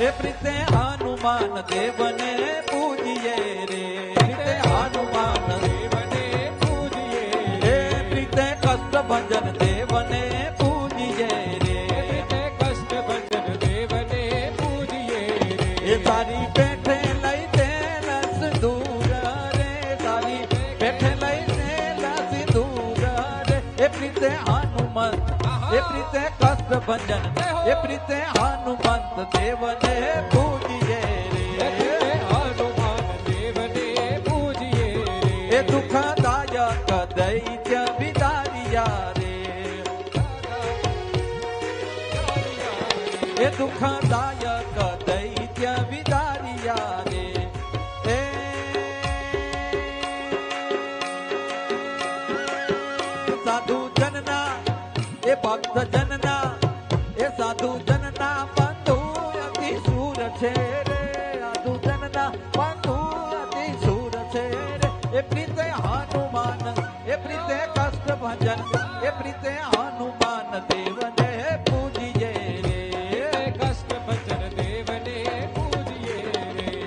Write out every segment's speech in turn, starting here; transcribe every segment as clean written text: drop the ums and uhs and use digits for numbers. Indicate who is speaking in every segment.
Speaker 1: એ પ્રીતે હનુમાન દેવને પૂજીએ રે, પ્રીતે હનુમાન દેવને પૂજીએ રે, પ્રીતે કષ્ટ ભંજન દેવને પૂજીએ રે, પ્રીતે કષ્ટ ભંજન દેવને પૂજીએ રે, એ તારી પેઠે લઈ તેલસ દૂર રે, તારી પેઠે લઈ તેલસ દૂર રે, એ પ્રીતે હનુમાન, એ પ્રીતે કષ્ટ ભંજન, એ પ્રીતે હનુમંત દેવને પૂજીએ રે, હનુમાન દેવને પૂજીએ રે, એ દુઃખદાયક દૈત્ય વિદારિયા રે, એ દુઃખદાયક દૈત્ય વિદારિયા રે, એ સાધુ જનના, એ ભક્ત જનના, એ સાધુ જનના બંધુ અતિ સુર છે રે, સાધુ જનના બંધુ અતિ સુર છે રે, એ પ્રીતે હનુમાન, એ પ્રીતે કષ્ટ ભંજન, એ પ્રીતે હનુમાન દેવને પૂજીએ રે, કષ્ટ ભંજન દેવને પૂજીએ રે.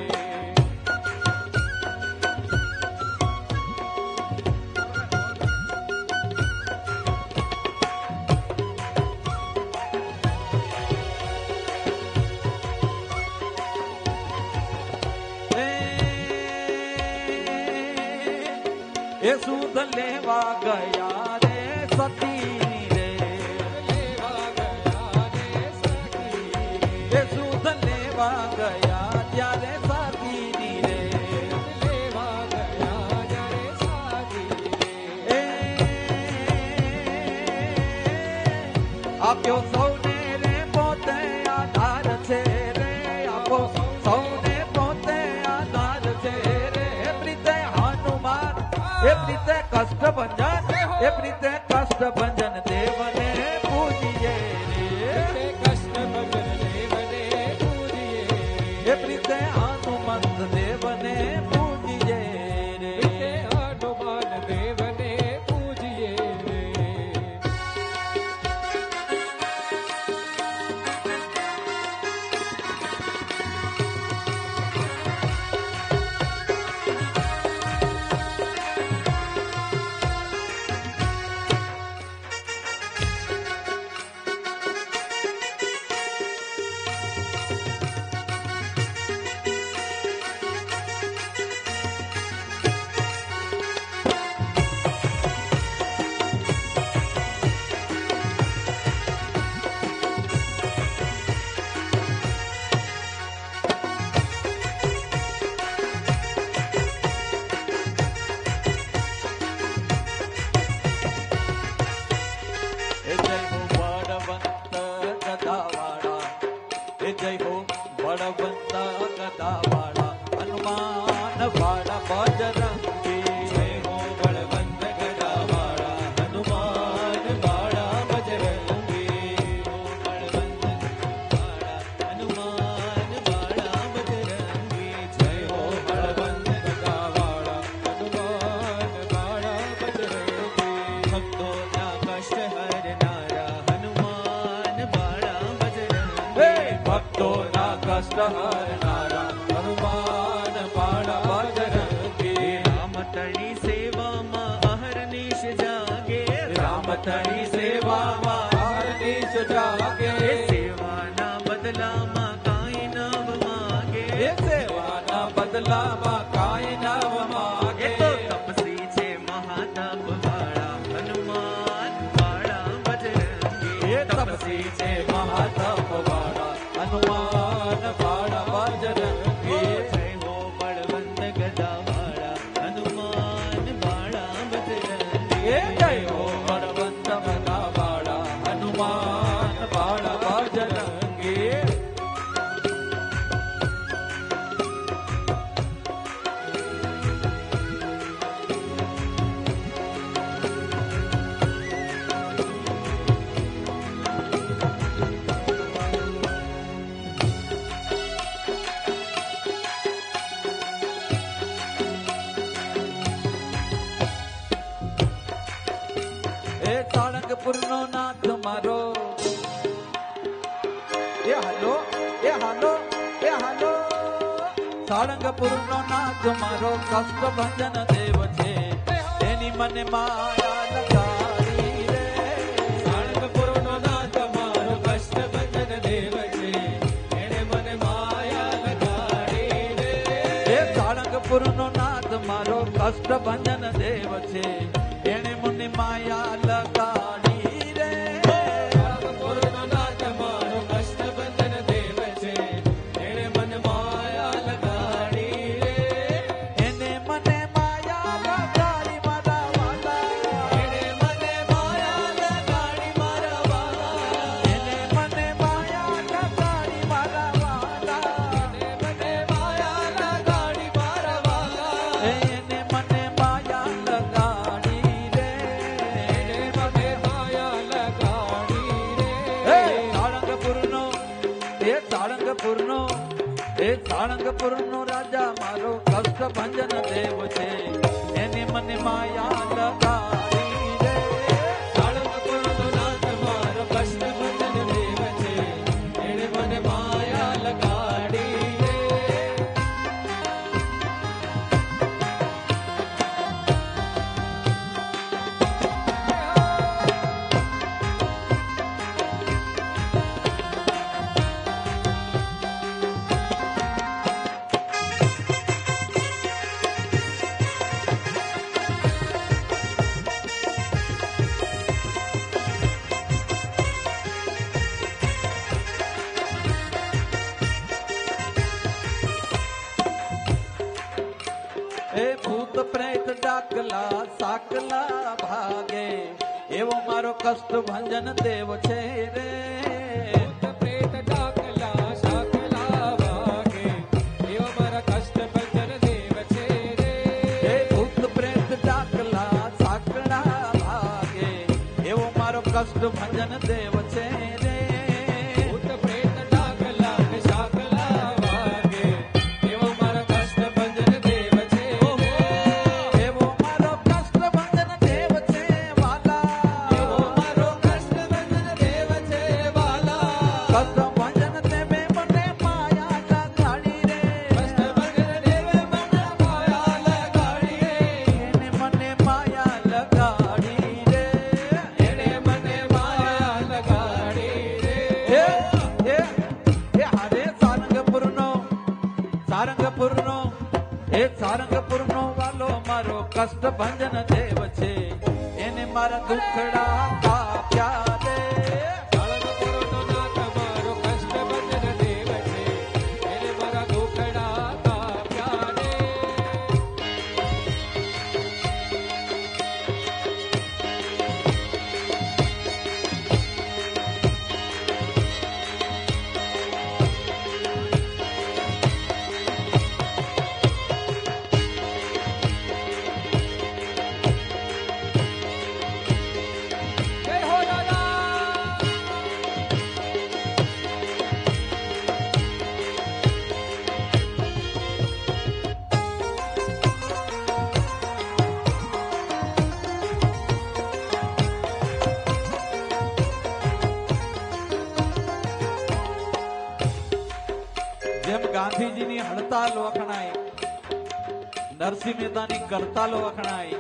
Speaker 1: એ સુધ લેવા ગયા રે સતી રે, લેવા ગયા રે સતી, એ સુધ લેવા ગયા ત્યારે સતી રે, લેવા ગયા ત્યારે સતી રે, આપ્યો સૌને રે પોતે આધાર છે રે, આપો સૌને પોતે આધાર છે રે, એ પ્રીતે હનુમાન, એ પ્રીતે કષ્ટ ભંજન, એ પ્રીતે કષ્ટ ભંજન દેવને પૂજીએ રે, કષ્ટ ભંજન દેવને પૂજીએ રે, એ પ્રીતે હનુમંત દેવને પૂજીએ રે, હનુમાન દેવને પૂજીએ રે.
Speaker 2: તણી સેવામાં અહર્નિશ જાગે, સેવાના બદલામાં કાંઈ નવ માગે,
Speaker 1: સેવાના બદલામાં કાંઈ નવ માગે,
Speaker 2: તો તપસી છે મહાતપ વાળા હનુમાન વાળા બજરંગી,
Speaker 1: તપસી છે મહાતપ વાળા હનુમાન વાળા બજરંગી,
Speaker 2: જય હો બળવંત ગદા વાળા હનુમાન વાળા બજરંગી,
Speaker 1: જય હો બળવંત ગદા વાળા હનુમાન વાળા બજરંગી. સાળંગપુરનો નાથ મારો, એ હાલો સાળંગપુર નો નાથ મારો કષ્ટ ભંજન દેવ છે એની મને માયા લગાડી રે
Speaker 2: સાળંગપુર નો નાથ મારો કષ્ટ ભંજન દેવ છે એને મને માયા લગાડી રે
Speaker 1: એ સાળંગપુર નો નાથ મારો કષ્ટ ભંજન દેવ છે એને મને માયા લગાડી રે
Speaker 2: સાળંગપુર નો નાથ મારો કષ્ટ ભંજન દેવ છે એને મને માયા લગાડી રે
Speaker 1: એને મને માયા લગાડી મારા વાલા
Speaker 2: એને મને માયા લગાડી મારા વાલા
Speaker 1: એને મને માયા લગાડી મારા વાલા
Speaker 2: એને મને માયા લગાડી મારા વાલા
Speaker 1: એને મને માયા લગાડી રે
Speaker 2: એને મને માયા લગાડી
Speaker 1: હે
Speaker 2: રે
Speaker 1: સાળંગપુરનો એ સાળંગપુરનો એ સાળંગપુરનો રાજા મારો કષ્ટ ભંજન દેવ છે એની મને માયા લગાડી રે
Speaker 2: સાળંગપુર નો નાથ મારો કષ્ટ ભંજન દેવ છે એને મને માયા લગાડી રે
Speaker 1: એ ભૂત પ્રેત ડાકલા સાકલા ભાગે એવો મારો કષ્ટ ભંજન દેવ છે રે
Speaker 2: ભૂત પ્રેત ડાકલા શાકલા વાગે એવો મારા કષ્ટ ભંજન દેવ છે રે
Speaker 1: એ ભૂત પ્રેત ડાકલા સાકલા ભાગે એવો મારો કષ્ટ ભંજન દેવ છે રે
Speaker 2: ભૂત પ્રેત ડાકલા ને શાકલા વાગે એવો મારા કષ્ટ ભંજન દેવ છે
Speaker 1: એવો મારો કષ્ટ ભંજન દેવ છે વાલા
Speaker 2: એવો મારો કષ્ટ ભંજન દેવ છે વાલા
Speaker 1: કષ્ટ ભંજન દેવે મને માયા લગાડી રે
Speaker 2: કષ્ટ ભંજન દેવે મને માયા લગાડી રે
Speaker 1: એને મને માયા લગાડી રે
Speaker 2: એને મને માયા લગાડી રે
Speaker 1: એ હારે સારંગપુરનો એ સારંગપુરનો વાલો મારો કષ્ટ ભંજન દેવ છે એને મારા દુખડા કાપ્યા રે
Speaker 2: સાળંગપુર નો નાથ મારો કષ્ટ ભંજન દેવ છે એને મારા દુખડા કાપ્યા રે જય હો દાદા
Speaker 1: જેમ ગાંધીજીની હડતાલ વખણાય નરસિંહ મહેતાની કરતાલ વખણાય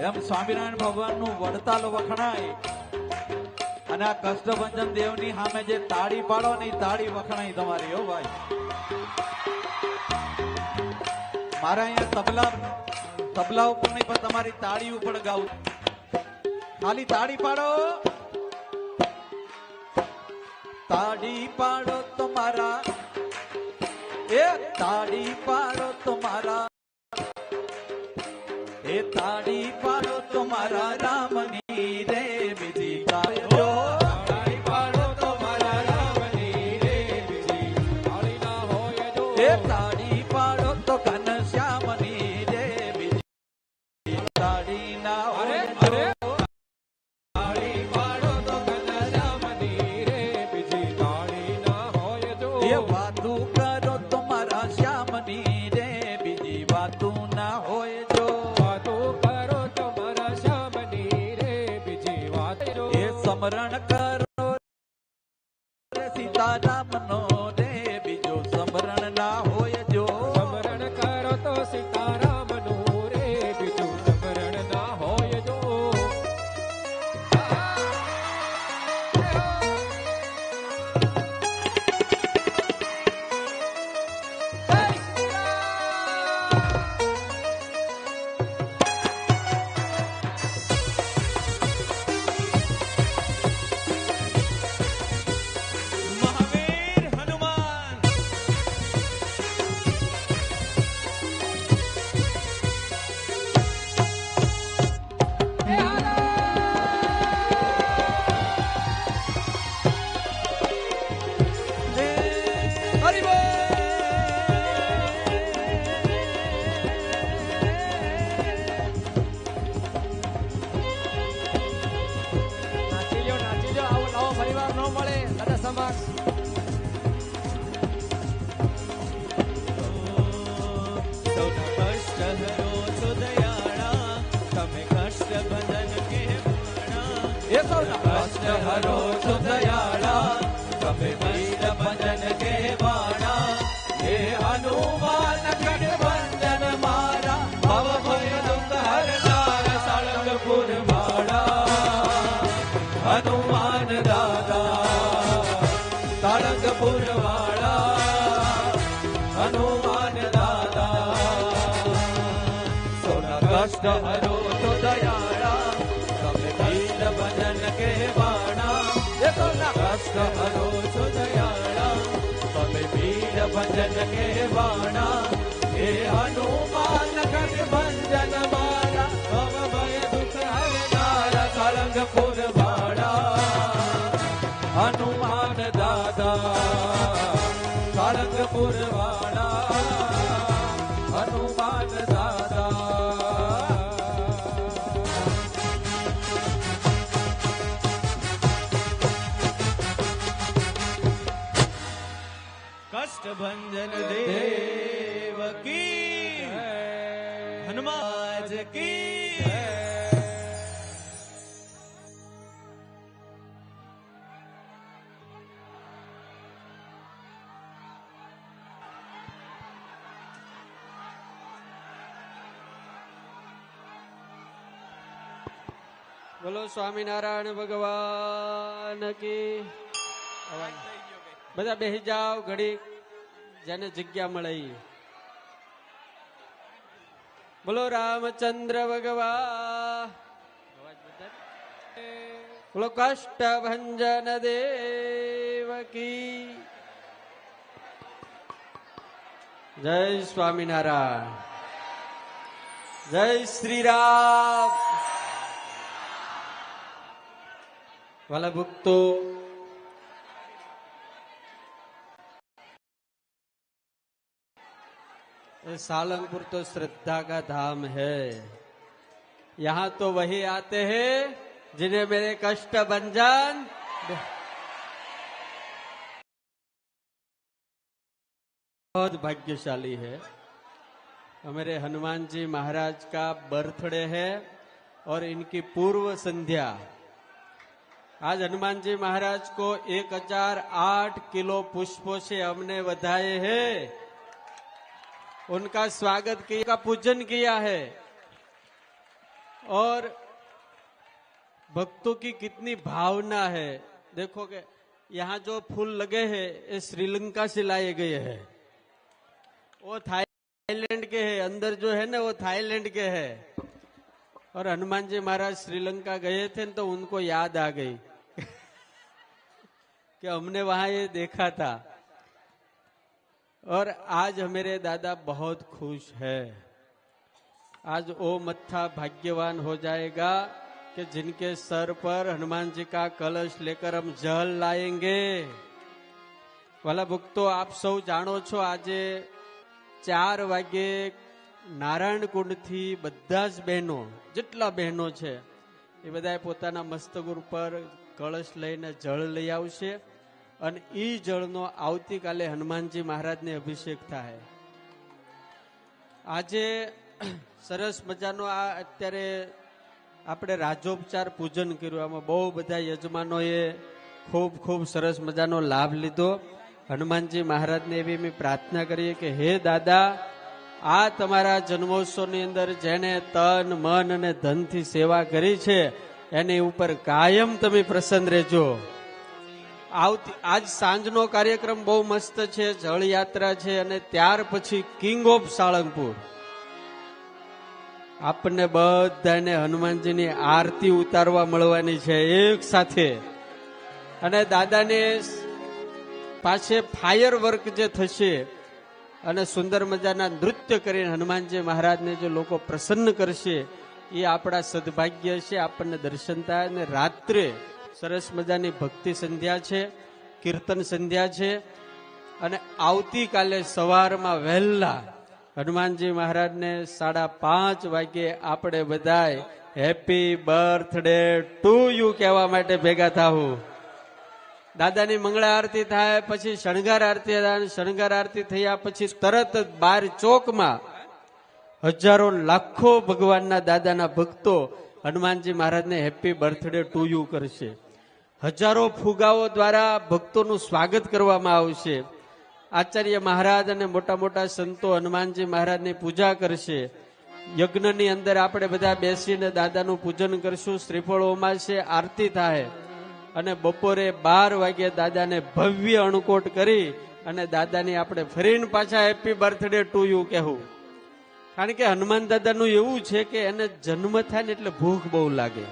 Speaker 1: એમ સ્વામિનારાયણ ભગવાનનું વડતાલ વખણાય અને આ કષ્ટભંજન દેવની સામે જે તાળી પાડો ને ઈ તાળી વખણાય તમારી હો ભાઈ મારા અહીંયા તબલા ઉપર નહીં પણ તમારી તાળી ઉપર ગાવું ખાલી તાળી પાડો તાળી પાડો તમારા એ તાળી પાડો તમારા એ તાળી પાડો તમારા રામની રે બીજી ગાયો
Speaker 2: તાળી પાડો તો મારા રામની રે બીજી તાળી ના હોય જો
Speaker 1: એ તાળી પાડો તો ઘનશ્યામની રે બીજી તાળી ના હોય
Speaker 2: અરે તાળી પાડો તો ઘનશ્યામની રે બીજી તાળી ના હોય જો
Speaker 1: એ વાતું કરો તમારા શ્યામની રે બીજી વાતું ના હોય જો
Speaker 2: વાતો કરો તો મારા શ્યામની રે બીજી વાત જો
Speaker 1: એ સ્મરણ કરો રે સીતારામનો રે બીજો સ્મરણ ના હોય
Speaker 3: સમાસ
Speaker 2: સૌના કષ્ટ હરો છો દયાળા, તમે કષ્ટ બંધન કહેવાણા.
Speaker 1: એ સૌના કષ્ટ હરો છો દયાળા, તમે વીર ભજન કહેવાણા. હે હનુમાન ગઠબંધન મારા, ભવ ભય દુઃખ હરનારા, સાળંગપુર વાળા હનુમાન દાદા, સાળંગપુર વાળા હનુમાન દાદા. સૌના કષ્ટ હરો છો દયાળા, તમે વીર ભજન કહેવાણા. એ સૌના કષ્ટ હરો છો દયાળા, તમે વીર ભજન કહેવાણા. હે હનુમાન ગઠબંધન મારા, ભવ ભય દુઃખ હરનારા, સાળંગપુર વાળા હનુમાન દાદા, સાળંગપુર વાળા હનુમાન દાદા.
Speaker 2: કષ્ટ ભંજન દેવ કી, હનુમાન કી.
Speaker 3: બોલો સ્વામિનારાયણ ભગવાન કી. બધા બેસી જાઓ ઘડી, જેને જગ્યા મળે ઈ. બોલો રામચંદ્ર ભગવાન, બોલો કષ્ટ ભંજન દેવ કી. જય સ્વામિનારાયણ, જય શ્રી રામ. वाला भक्तो सालंगपुर तो श्रद्धा का धाम है. यहाँ तो वही आते हैं जिन्हें मेरे कष्ट भंजन बहुत भाग्यशाली है. हमारे हनुमान जी महाराज का बर्थडे है और इनकी पूर्व संध्या. आज हनुमान जी महाराज को 1008 किलो पुष्पों से हमने बधाए हैं, उनका स्वागत किया, का पूजन किया है. और भक्तों की कितनी भावना है. देखो कि यहाँ जो फूल लगे हैं ये श्रीलंका से लाए गए हैं. वो थाईलैंड के हैं, अंदर जो है ना वो थाईलैंड के हैं. और हनुमान जी महाराज श्रीलंका गए थे तो उनको याद आ गई कि हमने वहां ये देखा था. और आज मेरे दादा बहुत खुश है. आज वो मत्था भाग्यवान हो जाएगा कि जिनके सर पर हनुमान जी का कलश लेकर हम जल लाएंगे. वाला भक्तो आप सौ जानो छो, આજે 4 વાગે નારાયણ કુંડ થી બધા જ બહેનો, જેટલા બહેનો છે એ બધાએ પોતાના મસ્તક ઉપર કળશ લઈને જળ લઈ આવશે અને ઈ જળનો આવતીકાલે હનુમાનજી મહારાજને અભિષેક થાય. આજે સરસ મજાનો આ અત્યારે આપણે રાજોપચાર પૂજન કર્યું. આમાં બહુ બધા યજમાનોએ ખૂબ ખૂબ સરસ મજાનો લાભ લીધો. હનુમાનજી મહારાજને એવી અમે પ્રાર્થના કરીએ કે હે દાદા, આ તમારા જન્મોત્સવની અંદર જેને તન મન અને ધનથી સેવા કરી છે એની ઉપર કાયમ તમે પ્રસન્ન રહેજો. આજ સાંજનો કાર્યક્રમ બહુ મસ્ત છે, જળયાત્રા છે અને ત્યાર પછી કિંગ ઓફ સાળંગપુર. આપણને બધાને હનુમાનજીની આરતી ઉતારવા મળવાની છે એક સાથે. અને દાદાને પાસે ફાયર વર્ક જે થશે અને સુંદર મજાના નૃત્ય કરીને હનુમાનજી મહારાજને જો લોકો પ્રસન્ન કરશે એ આપણા સદભાગ્ય છે. આપણને દર્શન થાય. અને રાત્રે સરસ મજાની ભક્તિ સંધ્યા છે, કીર્તન સંધ્યા છે. અને આવતીકાલે સવારમાં વહેલા હનુમાનજી મહારાજને 5:30 વાગે આપણે બધાય હેપી બર્થડે ટુ યુ કહેવા માટે ભેગા થાવું. દાદાની મંગળા આરતી થાય, પછી શણગાર આરતી થાય. શણગાર આરતી થયા પછી તરત જ 12 ચોકમાં હજારો લાખો ભગવાનના દાદાના ભક્તો હનુમાનજી મહારાજને હેપી બર્થડે ટુ યુ કરશે. હજારો ફુગાઓ દ્વારા ભક્તોનું સ્વાગત કરવામાં આવશે. આચાર્ય મહારાજ અને મોટા મોટા સંતો હનુમાનજી મહારાજની પૂજા કરશે. યજ્ઞની અંદર આપણે બધા બેસીને દાદાનું પૂજન કરશું. શ્રીફળ હોમાશે, આરતી થાય અને બપોરે 12 વાગે દાદાને ભવ્ય અણુકોટ કરી અને દાદાની આપણે ફરીને પાછા હેપી બર્થડે ટુ યુ કહેવું. કારણ કે હનુમાન દાદાનું એવું છે કે એને જન્મ થાય ને એટલે ભૂખ બહુ લાગે.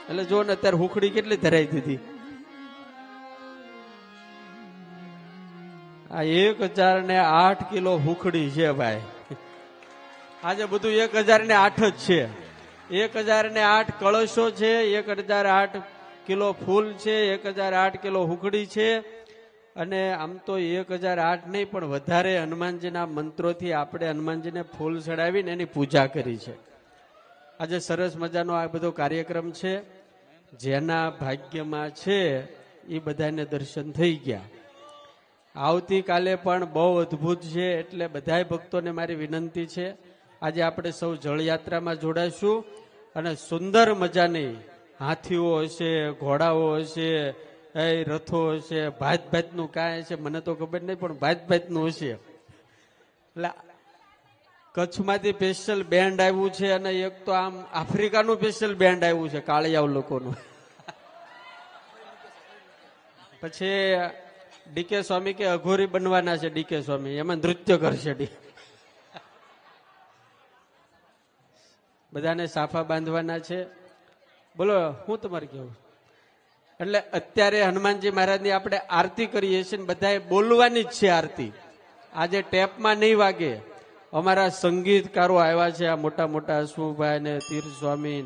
Speaker 3: એટલે જો ને અત્યારે હુખડી કેટલી ધરાઈ દીધી. આ 1008 કિલો હુખડી છે ભાઈ. આજે બધું 1008 જ છે. 1008 કળશો છે, 1008 કિલો ફૂલ છે, 1008 કિલો હુખડી છે. અને આમ તો 1008 નહીં પણ વધારે હનુમાનજીના મંત્રોથી આપણે હનુમાનજીને ફૂલ ચડાવીને એની પૂજા કરી છે. આજે સરસ મજાનો આ બધો કાર્યક્રમ છે. જેના ભાગ્યમાં છે એ બધાને દર્શન થઈ ગયા. આવતીકાલે પણ બહુ અદ્ભુત છે. એટલે બધા ભક્તોને મારી વિનંતી છે, આજે આપણે સૌ જળયાત્રામાં જોડાશું અને સુંદર મજાની હાથીઓ હશે, ઘોડાઓ હશે, રથો હશે, ભાત ભાતનું કાંઈ હશે મને તો ખબર નહીં, પણ ભાત ભાતનું હશે. એટલે કચ્છમાંથી સ્પેશિયલ બેન્ડ આવ્યું છે અને એક તો આમ આફ્રિકાનું સ્પેશિયલ બેન્ડ આવ્યું છે કાળિયાવ લોકોનું. પછી ડીકે સ્વામી કે અઘોરી બનવાના છે. ડીકે સ્વામી એમાં નૃત્ય કરશે. બધાને સાફા બાંધવાના છે. બોલો હું તમારે કેવું. એટલે અત્યારે હનુમાનજી મહારાજની આપણે આરતી કરીએ છીએ, બધાએ બોલવાની જ છે આરતી. આજે ટેપમાં નહીં વાગે. અમારા સંગીતકારો આવ્યા છે, આ મોટા મોટા અશ્વુભાઈ ને તીર્થ સ્વામી,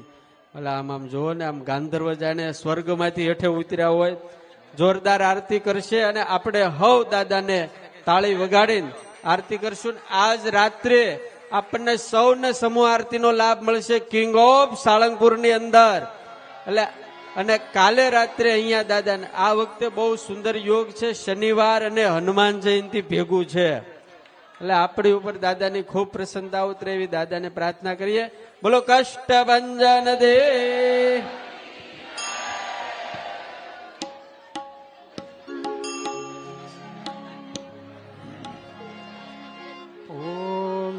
Speaker 3: એટલે આમ જોવો ને આમ ગાંધર્વ જાણે સ્વર્ગમાંથી હેઠે ઉતર્યા હોય. જોરદાર આરતી કરશે અને આપણે હવ દાદાને તાળી વગાડીને આરતી કરશું. આજ રાત્રે આપણને સૌને સમૂહ આરતીનો લાભ મળશે કિંગ ઓફ સાળંગપુરની અંદર. એટલે અને કાલે રાત્રે અહીંયા દાદાને આ વખતે બહુ સુંદર યોગ છે. શનિવાર અને હનુમાન જયંતિ ભેગું છે. એટલે આપણી ઉપર દાદાની ખૂબ પ્રસન્નતા ઉતરે એવી દાદાને પ્રાર્થના કરીએ. બોલો કષ્ટભંજન દેવ.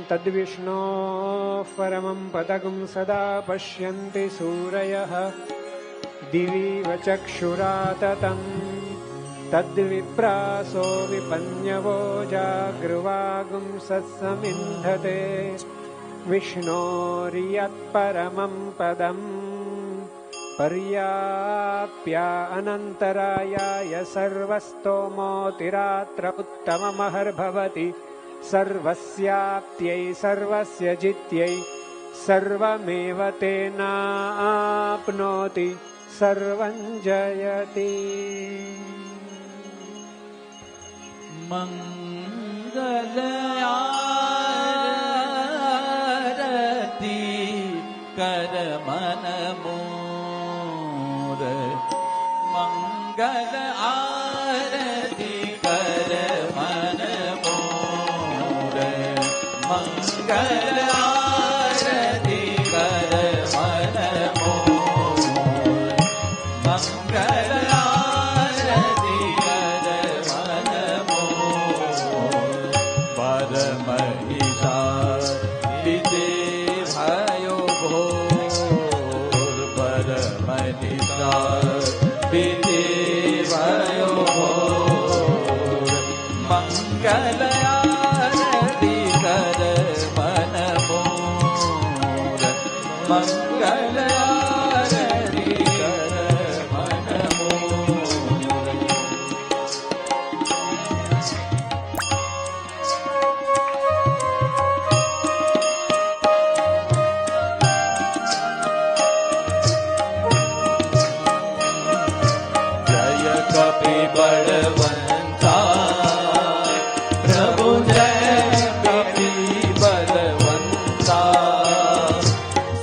Speaker 4: तद्विष्णो परमं पदगं सदा पश्यन्ति सूरयः दिवीव चक्षुराततं तद्विप्रासो विपन्यवो जागृवागुं सत्समिन्धते विष्णोर्यत्परमं पदं पर्याप्या अनन्तरायाय सर्वस्तोमोतिरात्र उत्तममहर्भवति सर्वस्याप्त्यै सर्वस्य जित्यै सर्वमेव तेनाप्नोति सर्वं जयति.
Speaker 2: मंगलआरती कर मन मोर, मंगल आरती कर मन मोर, मंगल आरती कर मन मोर, मंगल आरती कर मन मोर. परम हिता विदे भयो भोर, परम हिता विदे भयो भोर, मंगल आरती कर मन मोर, मंगल आरती कर मन मोर. जय कपि बलवंता प्रभु, जय कपि बलवंता.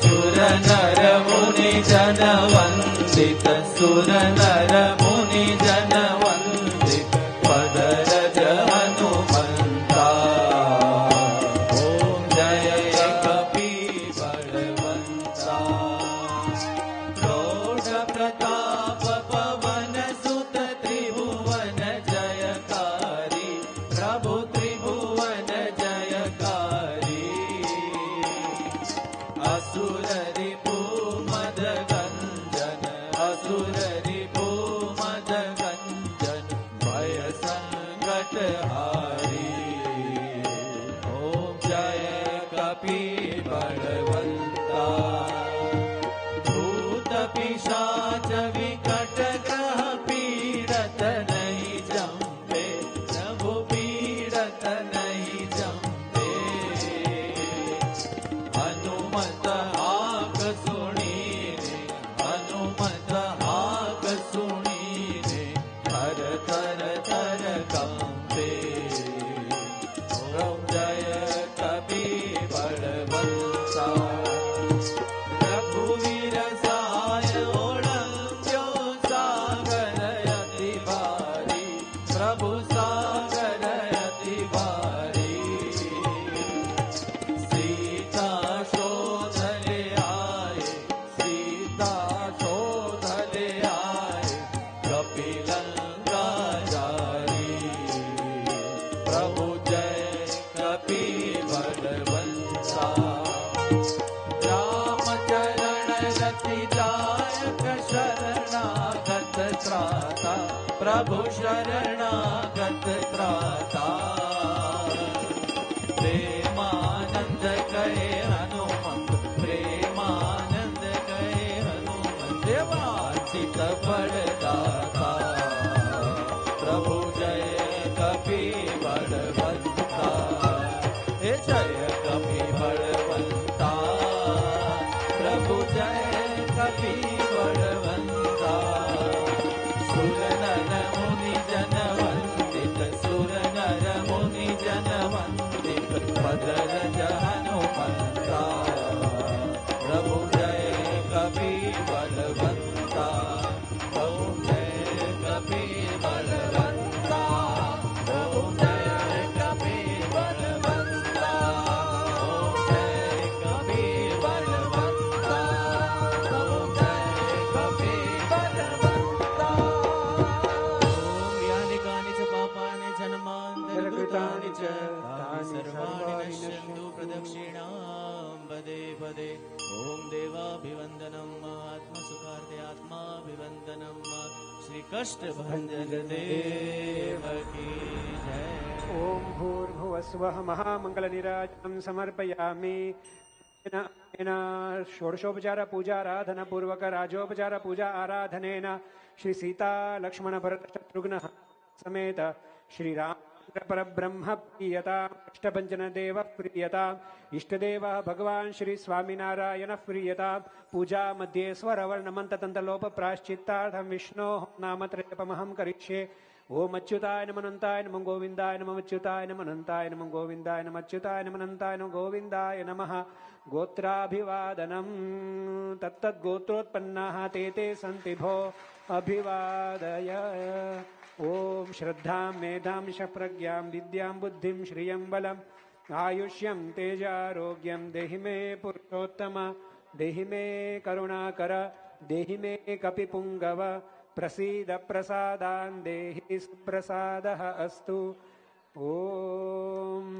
Speaker 2: सुर नर मुनि जन वंदित, सुर नर मुनि जन वंदित. प्रभु सागर अति भारी सीता शोध ले आए
Speaker 1: सीता शोध ले आए
Speaker 2: कपिलंगा जारी
Speaker 1: प्रभु जय
Speaker 2: कपि बलवंता
Speaker 1: रामचरण रति दायक शरणागत त्राता प्रभु शरणागत त्राता प्रेमानंद कहे हनुमंत प्रेमानंद कहे हनुमंत देवांचित फलदाता प्रभु जय कपि बलवंता हे जय कपि बलवंता प्रभु जय कपि बलवंता सुर नर मुनि जन वंदित सुर नर मुनि जन वंदित भद्र हनुमंता प्रभु जय कपि बलवंता प्रभु जय कपि बलवंता प्रभु जय कपि बलवंता प्रभु जय कपि बलवंता प्रभु जय कपि बलवंता
Speaker 2: ओम यानि कानि च पापानि जन्मान्तरकृतानि च तानि सर्वाणि नश्यन्तु प्रदक्षिणां पदे पदे ओम देवाभिवन्दनम् आत्मसुखार्थे आत्माभिवन्दनम् श्री कष्टभञ्जन देव की जय
Speaker 4: ॐ भूर्भुवस्वः महामङ्गलनीराजनं समर्पयामि तेन षोडशोपचार पूजाराधन पूर्वक राजोपचार पूजा आराधनेन श्री सीता लक्ष्मण भरत शत्रुघ्न समेत श्री राम परब्रह्म प्रीयता अष्टपंचन देव प्रीयता इष्टदेव भगवान श्री स्वामिनारायण प्रीयता पूजा मध्ये स्वरवर्ण मंत्र तंत्र लोप प्राश्चित्तार्थं विष्णो नाम त्रयपमहं करिष्ये ओम अच्युताय नमः अनंताय नमः गोविंदाय नमः अच्युताय नमः अनंताय नमः गोविंदाय नमः अच्युताय नमः अनंताय नमः गोविंदाय नमः गोत्राभिवादनं तत्तद्गोत्रोत्पन्नाः ते ते सन्ति भो अभिवादय ओम श्रद्धां मेधां प्रज्ञां विद्यां बुद्धिं श्रियं बलम् आयुष्यं तेजारोग्यं देहि मे पुरुषोत्तम देहि मे करुणाकर देहि मे कपिपुङ्गव प्रसीद प्रसादान् देहि सुप्रसादः अस्तु ओम